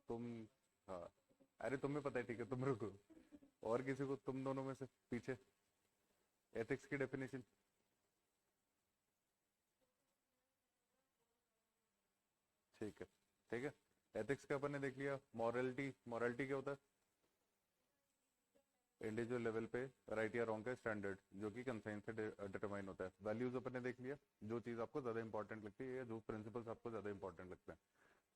तुम, हाँ, अरे तुम्हें पता है, ठीक है, तुम रुको। और किसी को तुम दोनों में से पीछे एथिक्स की डेफिनेशन। ठीक है, ठीक है। एथिक्स का अपन ने देख लिया। मॉरलिटी, मॉरलिटी क्या होता है? इंडिविजुअल लेवल पे राइट या रॉन्ग का स्टैंडर्ड जो कि कंसाइंस से डिटरमाइन होता है। वैल्यूज अपन ने देख लिया, जो चीज आपको ज्यादा इंपॉर्टेंट लगती है या जो प्रिंसिपल्स आपको ज्यादा इंपॉर्टेंट लगते हैं।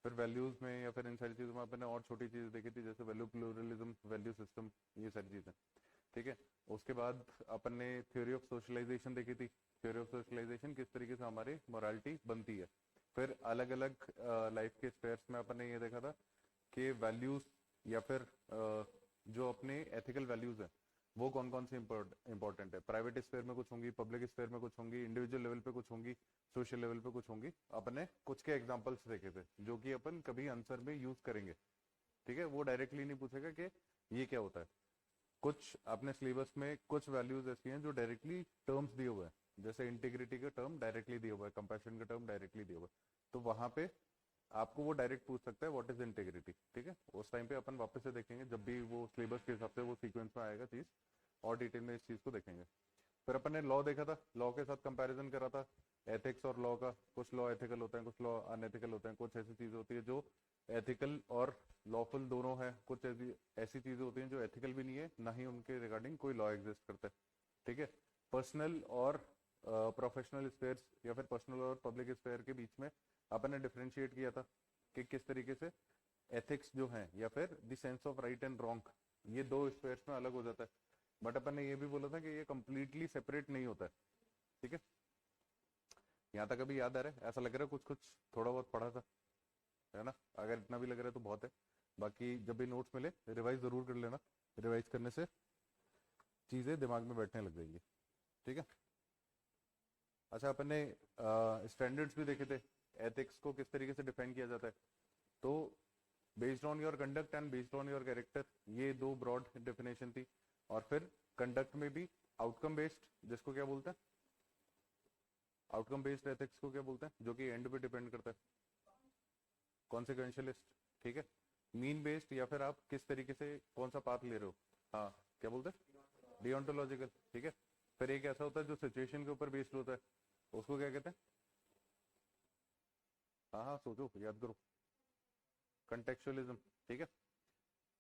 फिर वैल्यूज में या फिर इन सारी चीजों में अपन ने और छोटी चीजें देखी थी, जैसे वैल्यू प्लूरलिज्म, वैल्यू सिस्टम, ये सारी चीजें। ठीक है। उसके बाद अपन ने थ्योरी ऑफ सोशलाइजेशन देखी थी। थ्योरी ऑफ सोशलाइजेशन किस तरीके से हमारी मोरालिटी बनती है। फिर अलग अलग लाइफ के स्पेयर्स में अपन ने ये देखा था कि वैल्यूज या फिर जो अपने एथिकल वैल्यूज हैं वो कौन कौन से इंपॉर्टेंट है। प्राइवेट स्फेयर में कुछ होंगी, पब्लिक स्फेयर में कुछ होंगी, इंडिविजुअल लेवल पे कुछ होंगी, सोशल लेवल पे कुछ होंगी। अपने कुछ के एग्जांपल्स देखे थे जो कि अपन कभी आंसर में यूज करेंगे। ठीक है, वो डायरेक्टली नहीं पूछेगा कि ये क्या होता है। कुछ अपने सिलेबस में कुछ वैल्यूज ऐसी हैं जो डायरेक्टली टर्म्स दिए हुए हैं, जैसे इंटीग्रिटी का टर्म डायरेक्टली दिया हुआ है, कंपैशन का टर्म डायरेक्टली दिया हुआ है। तो वहां पे आपको वो डायरेक्ट पूछ सकता है व्हाट इज इंटीग्रिटी। ठीक है, उस टाइम पे अपन वापस से देखेंगे जब भी वो सिलेबस के हिसाब से वो सीक्वेंस में आएगा चीज, और डिटेल में इस चीज को देखेंगे। फिर अपन ने लॉ देखा था, लॉ के साथ कंपैरिजन करा था एथिक्स और लॉ का। कुछ लॉ एथिकल होते हैं, कुछ लॉ अनएथिकल होते हैं, कुछ ऐसी चीज होती है जो एथिकल और लॉफुल दोनों है, कुछ ऐसी ऐसी चीजें होती हैं जो एथिकल भी नहीं है, ना ही उनके रिगार्डिंग कोई लॉ एग्जिस्ट करता है। ठीक है। पर्सनल और प्रोफेशनल स्पेयर्स या फिर पर्सनल और पब्लिक स्पेयर के बीच में अपन ने डिफरेंशिएट किया था कि किस तरीके से एथिक्स जो है या फिर the sense of right and wrong, ये दो स्पेयर्स में अलग हो जाता है। बट अपन ने ये भी बोला था कि ये कंप्लीटली सेपरेट नहीं होता है। ठीक है, यहाँ तक अभी याद आ रहा है? ऐसा लग रहा है कुछ कुछ थोड़ा बहुत पढ़ा था, है ना? अगर इतना भी लग रहा है तो बहुत है। बाकी जब भी नोट्स मिले रिवाइज जरूर कर लेना, रिवाइज करने से चीजें दिमाग में बैठने लग जाएंगी। ठीक है। अच्छा, अपन ने स्टैंडर्ड्स भी देखे थे, एथिक्स को किस तरीके से डिफाइन किया जाता है। तो based on your conduct and based on your character, ये दो ब्रॉड डेफिनेशन थी। और फिर कंडक्ट में भी आउटकम बेस्ड, जिसको क्या बोलते हैं, आउटकम बेस्ड एथिक्स को क्या बोलते हैं, जो कि एंड पे डिपेंड करता है, कॉन्सिक्वेंशियलिस्ट। ठीक है। मीन बेस्ड, या फिर आप किस तरीके से कौन सा पाथ ले रहे हो, हाँ, क्या बोलते हैं, डिओन्टोलॉजिकल। ठीक है। फिर एक ऐसा होता है जो सिचुएशन के ऊपर बेस्ड होता है, उसको क्या कहते हैं? हाँ हाँ, सोचो, याद करो, कंटेक्चुअलिज्म। ठीक है।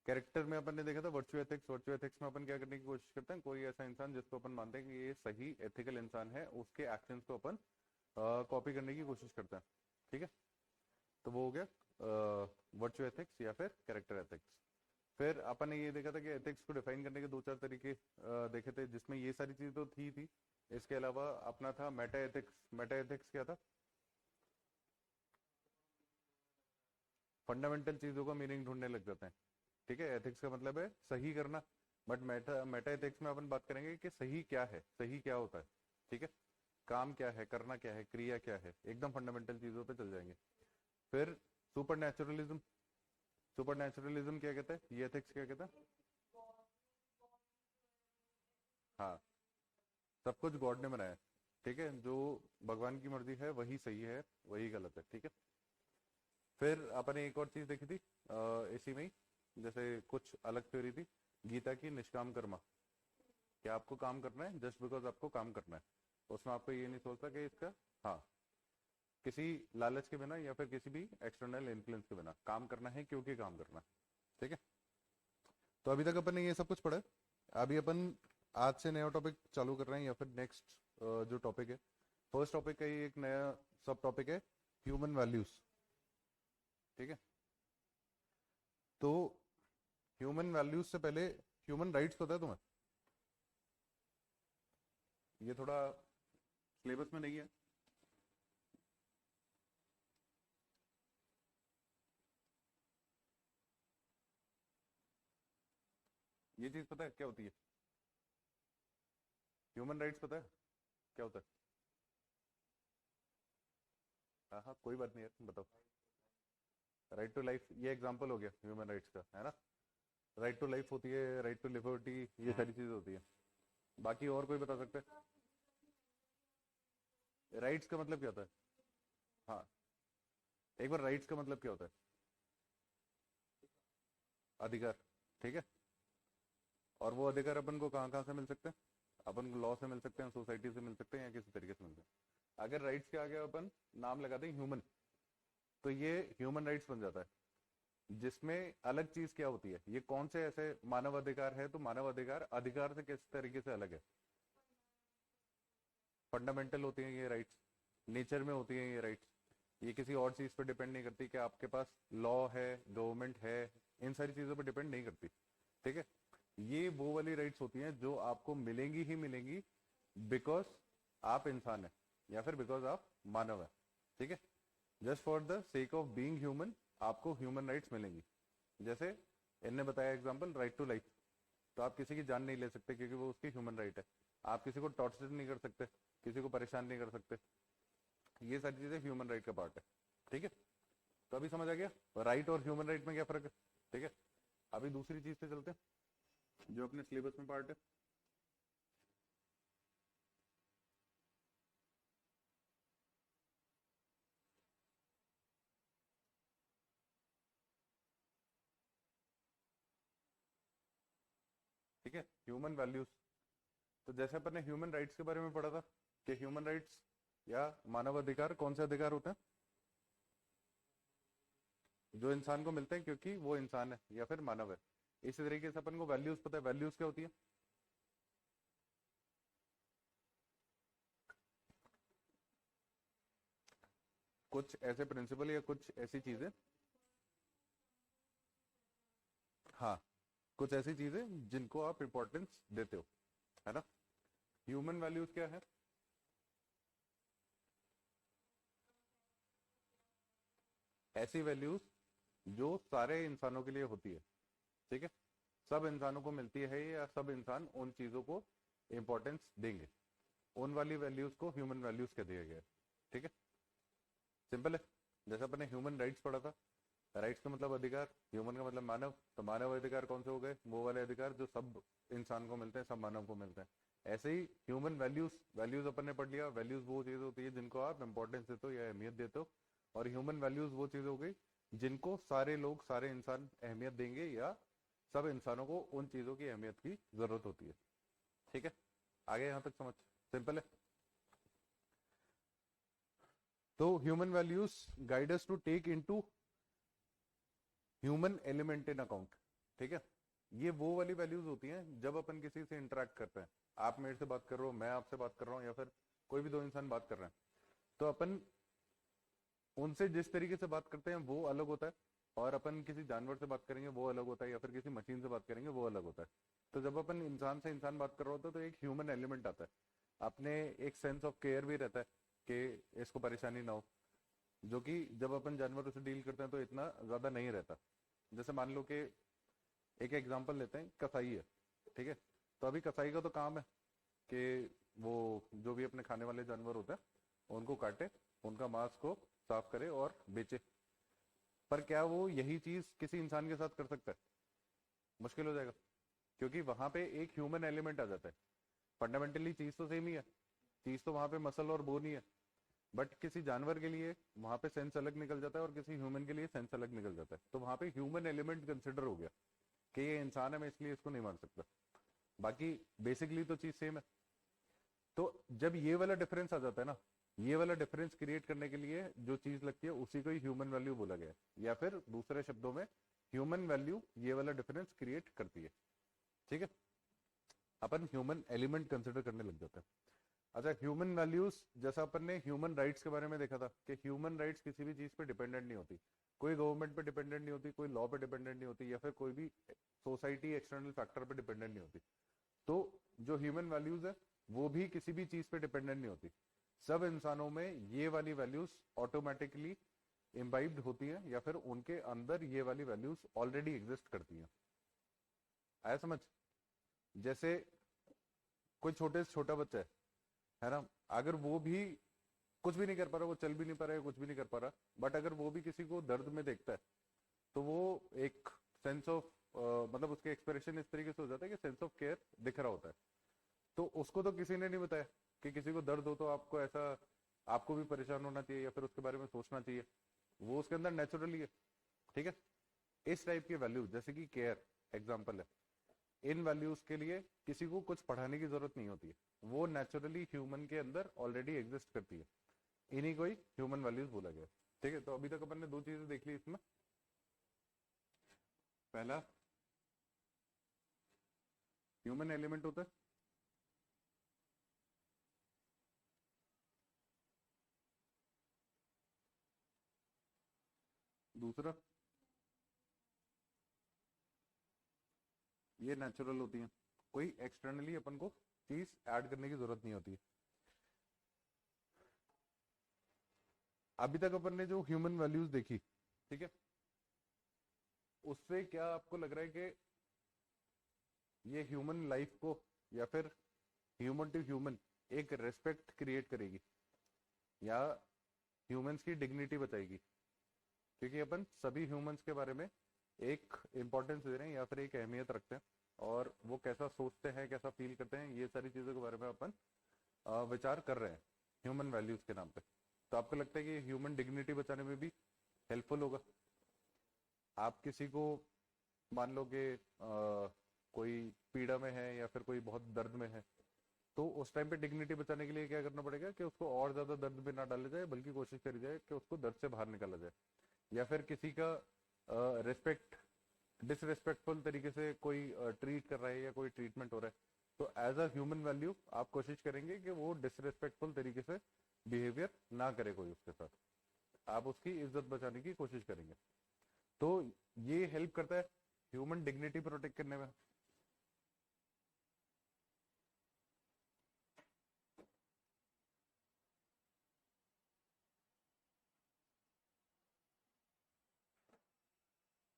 कैरेक्टर में अपन ने देखा था वर्चू एथिक्स। वर्चू एथिक्स में अपन क्या करने की कोशिश करते हैं, कोई ऐसा इंसान जिसको अपन मानते हैं कि ये सही एथिकल इंसान है, उसके एक्शंस को अपन कॉपी करने की कोशिश करते हैं। ठीक है। तो वो हो गया वर्चू एथिक्स या फिर कैरेक्टर एथिक्स। फिर अपन ने ये देखा था कि एथिक्स को डिफाइन करने के दो चार तरीके देखे थे, जिसमें ये सारी चीजें तो थी। इसके अलावा अपना था मेटा एथिक्स। मेटा एथिक्स क्या था? फंडामेंटल चीजों का मीनिंग ढूंढने लग जाते हैं। ठीक है, एथिक्स का मतलब है सही करना। बट मेटा मेटा एथिक्स में अपन बात करेंगे कि सही क्या है, सही क्या होता है। ठीक है, काम क्या है, करना क्या है, क्रिया क्या है, एकदम फंडामेंटल चीजों पे चल जाएंगे। फिर सुपर नेचुरलिज्म। सुपर नेचुरलिज्म क्या कहता है, ये एथिक्स क्या कहता है? हाँ, सब कुछ गॉड ने बनाया है। ठीक है, जो भगवान की मर्जी है वही सही है, वही गलत है। ठीक है। फिर अपने एक और चीज देखी थी इसी में ही, जैसे कुछ अलग थ्योरी थी, गीता की निष्काम कर्मा। क्या आपको काम करना है जस्ट बिकॉज आपको काम करना है, उसमें आपको ये नहीं सोचता कि इसका, हाँ, किसी लालच के बिना या फिर किसी भी एक्सटर्नल इन्फ्लुएंस के बिना काम करना है, क्योंकि काम करना है। ठीक है। तो अभी तक अपन ने ये सब कुछ पढ़ा है। अभी अपन आज से नया टॉपिक चालू कर रहे हैं, या फिर नेक्स्ट जो टॉपिक है, फर्स्ट टॉपिक का ही एक नया सब टॉपिक है, ह्यूमन वैल्यूज। ठीक है। तो ह्यूमन वैल्यूज से पहले ह्यूमन राइट्स पता है तुम्हें? ये थोड़ा सिलेबस में नहीं है। ये चीज पता है क्या होती है? ह्यूमन राइट्स पता है क्या होता है? हाँ हाँ, कोई बात नहीं है, बताओ। राइट टू लाइफ, ये एग्जांपल हो गया ह्यूमन राइट्स का, है ना? राइट टू लाइफ होती है, राइट टू लिबर्टी, ये सारी चीजें होती है। बाकी और कोई बता सकते हैं राइट्स का मतलब क्या होता है? हाँ, एक बार राइट्स का मतलब क्या होता है? अधिकार, ठीक है। और वो अधिकार अपन को कहाँ कहाँ से मिल सकते हैं? अपन को लॉ से मिल सकते हैं, सोसाइटी से मिल सकते हैं, या किसी तरीके से मिल सकते हैं। अगर राइट्स के आगे अपन नाम लगा दें ह्यूमन, तो ये ह्यूमन राइट्स बन जाता है, जिसमें अलग चीज क्या होती है, ये कौन से ऐसे मानव अधिकार है, तो मानव अधिकार अधिकार से किस तरीके से अलग है? फंडामेंटल होती है ये राइट्स, नेचर में होती है ये राइट्स। ये किसी और चीज पर डिपेंड नहीं करती कि आपके पास लॉ है, गवर्नमेंट है, इन सारी चीजों पर डिपेंड नहीं करती, ठीक है। ये वो वाली राइट्स होती हैं जो आपको मिलेंगी ही मिलेंगी बिकॉज आप इंसान है, या फिर बिकॉज आप मानव है, ठीक है। Just for the sake of being human आपको ह्यूमन राइट्स मिलेंगी। जैसे इनने बताया एग्जांपल, राइट टू लाइफ, तो आप किसी की जान नहीं ले सकते क्योंकि वो उसकी ह्यूमन राइट है। आप किसी को टॉर्चर नहीं कर सकते, किसी को परेशान नहीं कर सकते, ये सारी चीजें ह्यूमन राइट का पार्ट है, ठीक है। तो अभी समझ आ गया राइट और ह्यूमन राइट में क्या फर्क है, ठीक है। अभी दूसरी चीज पे चलते हैं जो अपने सिलेबस में पार्ट है। ठीक है, ह्यूमन वैल्यूज। तो जैसे अपन ने ह्यूमन राइट्स के बारे में पढ़ा था कि ह्यूमन राइट्स या मानव अधिकार कौन से अधिकार होते हैं? जो इंसान को मिलते हैं क्योंकि वो इंसान है या फिर मानव है। इसी तरीके से अपन को वैल्यूज पता है, वैल्यूज क्या होती है? कुछ ऐसे प्रिंसिपल या कुछ ऐसी चीजें, हाँ, कुछ ऐसी चीजें जिनको आप इंपॉर्टेंस देते हो, है ना। ह्यूमन वैल्यूज क्या है? ऐसी वैल्यूज जो सारे इंसानों के लिए होती है, ठीक है। सब इंसानों को मिलती है या सब इंसान उन चीजों को इंपॉर्टेंस देंगे, उन वाली वैल्यूज को ह्यूमन वैल्यूज कह दिया गया है, ठीक है। सिंपल है। जैसे अपने ह्यूमन राइट्स पढ़ा था, राइट्स का मतलब अधिकार, ह्यूमन का मतलब मानव, तो मानव अधिकार कौन से हो गए? वो वाले अधिकार जो सब इंसान को मिलते हैं, सब मानव को मिलते हैं। ऐसे ही ह्यूमन वैल्यूज, वैल्यूज अपन ने पढ़ लिया, वैल्यूज वो चीज होती है जिनको आप इंपॉर्टेंस देते हो या अहमियत देते हो, और ह्यूमन वैल्यूज वो चीज हो गई जिनको सारे लोग, सारे इंसान अहमियत देंगे या सब इंसानों को उन चीजों की अहमियत की जरूरत होती है, ठीक है। आगे यहां तक समझ सिंपल है। तो human values guide us to take into human element in account, ठीक है। ये वो वाली वैल्यूज होती हैं जब अपन किसी से इंटरेक्ट करते हैं, आप मेरे से बात कर रहे हो, मैं आपसे बात कर रहा हूँ, या फिर कोई भी दो इंसान बात कर रहे हैं, तो अपन उनसे जिस तरीके से बात करते हैं वो अलग होता है, और अपन किसी जानवर से बात करेंगे वो अलग होता है, या फिर किसी मशीन से बात करेंगे वो अलग होता है। तो जब अपन इंसान से इंसान बात कर रहा होता है तो एक ह्यूमन एलिमेंट आता है, अपने एक सेंस ऑफ केयर भी रहता है कि इसको परेशानी ना हो, जो कि जब अपन जानवरों से डील करते हैं तो इतना ज्यादा नहीं रहता। जैसे मान लो कि एक एग्जांपल लेते हैं, कसाई है, ठीक है। तो अभी कसाई का तो काम है कि वो जो भी अपने खाने वाले जानवर होते हैं उनको काटे, उनका मांस को साफ करे और बेचे। पर क्या वो यही चीज किसी इंसान के साथ कर सकता है? मुश्किल हो जाएगा, क्योंकि वहां पे एक ह्यूमन एलिमेंट आ जाता है। फंडामेंटली चीज तो सेम ही है, चीज तो वहां पे मसल और बोन ही है, बट किसी जानवर के लिए वहां पे सेंस अलग निकल जाता है और किसी ह्यूमन के लिए सेंस अलग निकल जाता है। तो वहां पे ह्यूमन एलिमेंट कंसिडर हो गया कि ये इंसान है, मैं इसलिए इसको नहीं मार सकता, बाकी बेसिकली तो चीज सेम है। तो जब ये वाला डिफरेंस आ जाता है ना, ये वाला डिफरेंस क्रिएट करने के लिए जो चीज लगती है उसी को ही ह्यूमन वैल्यू बोला गया है, या फिर दूसरे शब्दों में ह्यूमन वैल्यू ये वाला डिफरेंस क्रिएट करती है, ठीक है। अपन ह्यूमन एलिमेंट कंसिडर करने लग जाते हैं। अच्छा, ह्यूमन वैल्यूज, जैसा अपन ने ह्यूमन राइट्स के बारे में देखा था कि ह्यूमन राइट्स किसी भी चीज पे डिपेंडेंट नहीं होती, कोई गवर्नमेंट पे डिपेंडेंट नहीं होती, कोई लॉ पे डिपेंडेंट नहीं होती, या फिर कोई भी सोसाइटी एक्सटर्नल फैक्टर पे डिपेंडेंट नहीं होती। तो जो ह्यूमन वैल्यूज है वो भी किसी भी चीज पे डिपेंडेंट नहीं होती। सब इंसानों में ये वाली वैल्यूज ऑटोमेटिकली इम्बाइब्ड होती हैं, या फिर उनके अंदर ये वाली वैल्यूज ऑलरेडी एग्जिस्ट करती हैं। आया समझ? जैसे कोई छोटे से छोटा बच्चा है ना, अगर वो भी कुछ भी नहीं कर पा रहा, वो चल भी नहीं पा रहा है, कुछ भी नहीं कर पा रहा, बट अगर वो भी किसी को दर्द में देखता है तो वो एक सेंस ऑफ मतलब उसके एक्सप्रेशन इस तरीके से हो जाता है कि सेंस ऑफ केयर दिख रहा होता है। तो उसको तो किसी ने नहीं बताया कि किसी को दर्द हो तो आपको ऐसा, आपको भी परेशान होना चाहिए या फिर उसके बारे में सोचना चाहिए, वो उसके अंदर नेचुरली है, ठीक है। इस टाइप के वैल्यूज जैसे कि केयर एग्जाम्पल है, इन वैल्यूज के लिए किसी को कुछ पढ़ाने की जरूरत नहीं होती है, वो नेचुरली ह्यूमन के अंदर ऑलरेडी एग्जिस्ट करती है, इन्हीं को ही ह्यूमन वैल्यूज बोला गया। ठीक है, तो अभी तक अपन ने दो चीजें देख ली इसमें। पहला ह्यूमन एलिमेंट होता है, दूसरा ये नेचुरल होती है, कोई एक्सटर्नली अपन को चीज ऐड करने की जरूरत नहीं होती है। अभी तक अपन ने जो ह्यूमन वैल्यूज देखी, ठीक है, उससे क्या आपको लग रहा है कि ये ह्यूमन लाइफ को या फिर ह्यूमन टू ह्यूमन एक रेस्पेक्ट क्रिएट करेगी या ह्यूमंस की डिग्निटी बचाएगी? क्योंकि अपन सभी ह्यूमंस के बारे में एक इम्पोर्टेंस दे रहे हैं या फिर एक अहमियत रखते हैं, और वो कैसा सोचते हैं, कैसा फील करते हैं, ये सारी चीजों के बारे में अपन विचार कर रहे हैं ह्यूमन वैल्यूज के नाम पे। तो आपको लगता है कि ह्यूमन डिग्निटी बचाने में भी हेल्पफुल होगा? आप किसी को मान लो कि कोई पीड़ा में है या फिर कोई बहुत दर्द में है, तो उस टाइम पे डिग्निटी बचाने के लिए क्या करना पड़ेगा कि उसको और ज्यादा दर्द में ना डाला जाए, बल्कि कोशिश करी जाए कि उसको दर्द से बाहर निकाला जाए। या फिर किसी का रिस्पेक्ट डिसरिस्पेक्टफुल तरीके से कोई ट्रीट कर रहा है या कोई ट्रीटमेंट हो रहा है, तो एज अ ह्यूमन वैल्यू आप कोशिश करेंगे कि वो डिसरिस्पेक्टफुल तरीके से बिहेवियर ना करे कोई उसके साथ, आप उसकी इज्जत बचाने की कोशिश करेंगे। तो ये हेल्प करता है ह्यूमन डिग्निटी प्रोटेक्ट करने में।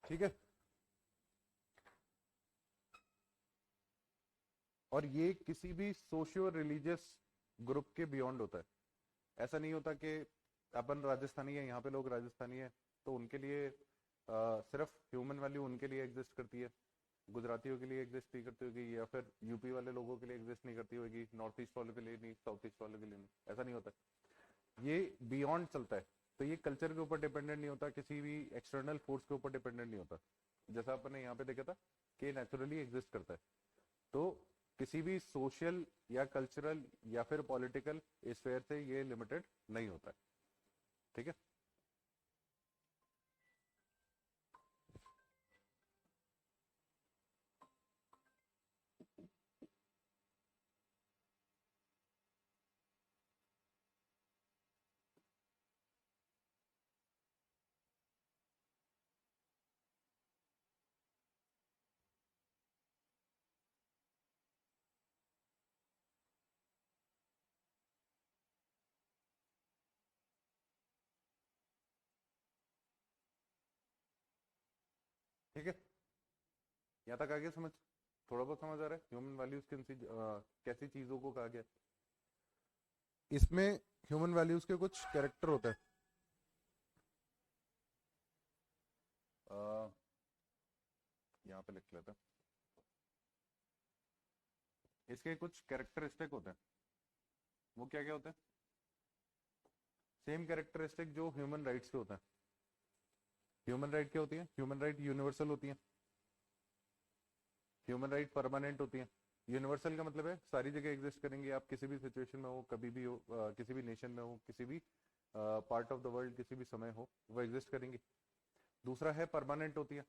ठीक है, और ये किसी भी सोशियो रिलीजियस ग्रुप के बियॉन्ड होता है। ऐसा नहीं होता कि अपन राजस्थानी है, यहाँ पे लोग राजस्थानी है, तो उनके लिए सिर्फ ह्यूमन वैल्यू उनके लिए एग्जिस्ट करती है, गुजरातियों के लिए एग्जिस्ट नहीं करती होगी, या फिर यूपी वाले लोगों के लिए एग्जिस्ट नहीं करती होगी, नॉर्थ ईस्ट वालों के लिए नहीं, साउथ ईस्ट वालों के लिए नहीं। ऐसा नहीं होता, ये बियॉन्ड चलता है। तो ये कल्चर के ऊपर डिपेंडेंट नहीं होता, किसी भी एक्सटर्नल फोर्स के ऊपर डिपेंडेंट नहीं होता, जैसा अपन ने यहाँ पे देखा था कि नेचुरली एग्जिस्ट करता है। तो किसी भी सोशल या कल्चरल या फिर पॉलिटिकल स्फेयर से ये लिमिटेड नहीं होता है। ठीक है, ठीक है, यहाँ तक आगे समझ, थोड़ा बहुत समझ आ रहा है ह्यूमन वैल्यूज कैसी चीजों को कहा गया? इसमें ह्यूमन वैल्यूज के कुछ कैरेक्टर होते हैं। यहाँ पे लिख लेते हैं, इसके कुछ कैरेक्टरिस्टिक होते हैं। वो क्या क्या होते हैं? सेम कैरेक्टरिस्टिक जो ह्यूमन राइट्स के होते हैं। ह्यूमन राइट क्या होती है? ह्यूमन राइट यूनिवर्सल होती है, ह्यूमन राइट परमानेंट होती है। यूनिवर्सल का मतलब है सारी जगह एग्जिस्ट करेंगी, आप किसी भी सिचुएशन में हो, कभी भी हो, किसी भी नेशन में हो, किसी भी पार्ट ऑफ द वर्ल्ड, किसी भी समय हो, वो एग्जिस्ट करेंगी। दूसरा है परमानेंट होती है।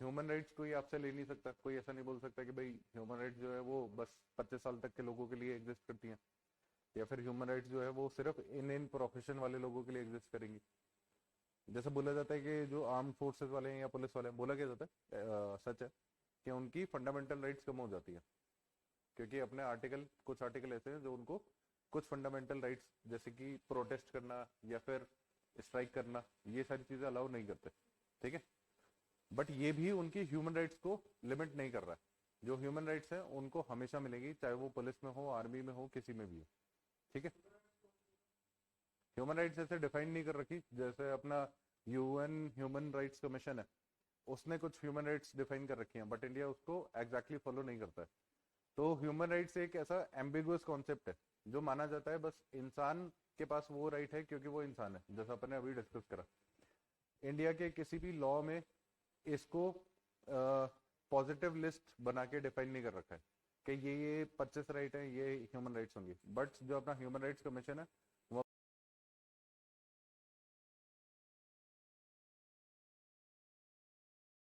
ह्यूमन राइट्स कोई आपसे ले नहीं सकता, कोई ऐसा नहीं बोल सकता कि भाई ह्यूमन राइट्स जो है वो बस 25 साल तक के लोगों के लिए एग्जिस्ट करती हैं, या फिर ह्यूमन राइट्स जो है वो सिर्फ इन प्रोफेशन वाले लोगों के लिए एग्जिस्ट करेंगी। जैसे बोला जाता है कि जो आर्म फोर्सेस वाले हैं या पुलिस वाले हैं, बोला क्या जाता है, सच है कि उनकी फंडामेंटल राइट्स कम हो जाती है, क्योंकि अपने आर्टिकल, कुछ आर्टिकल ऐसे हैं जो उनको कुछ फंडामेंटल राइट्स जैसे कि प्रोटेस्ट करना या फिर स्ट्राइक करना, ये सारी चीजें अलाउ नहीं करते। ठीक है, बट ये भी उनकी ह्यूमन राइट्स को लिमिट नहीं कर रहा है। जो ह्यूमन राइट्स है उनको हमेशा मिलेगी, चाहे वो पुलिस में हो, आर्मी में हो, किसी में भी हो। ठीक है, ह्यूमन राइट्स ऐसे डिफाइन नहीं कर रखी, जैसे अपना यूएन ह्यूमन राइट्स कमीशन है, उसने कुछ ह्यूमन राइट्स डिफाइन कर रखी हैं, बट इंडिया उसको एग्जैक्टली फॉलो नहीं करता है। तो ह्यूमन राइट्स एक ऐसा एम्बिगुअस कॉन्सेप्ट है जो माना जाता है बस इंसान के पास वो राइट है क्योंकि वो इंसान है, जैसा अपने अभी डिस्कस करा। इंडिया के किसी भी लॉ में इसको पॉजिटिव लिस्ट बना के डिफाइन नहीं कर रखा है कि ये 25 राइट है, ये ह्यूमन राइट्स होंगी, बट जो अपना ह्यूमन राइट्स कमीशन है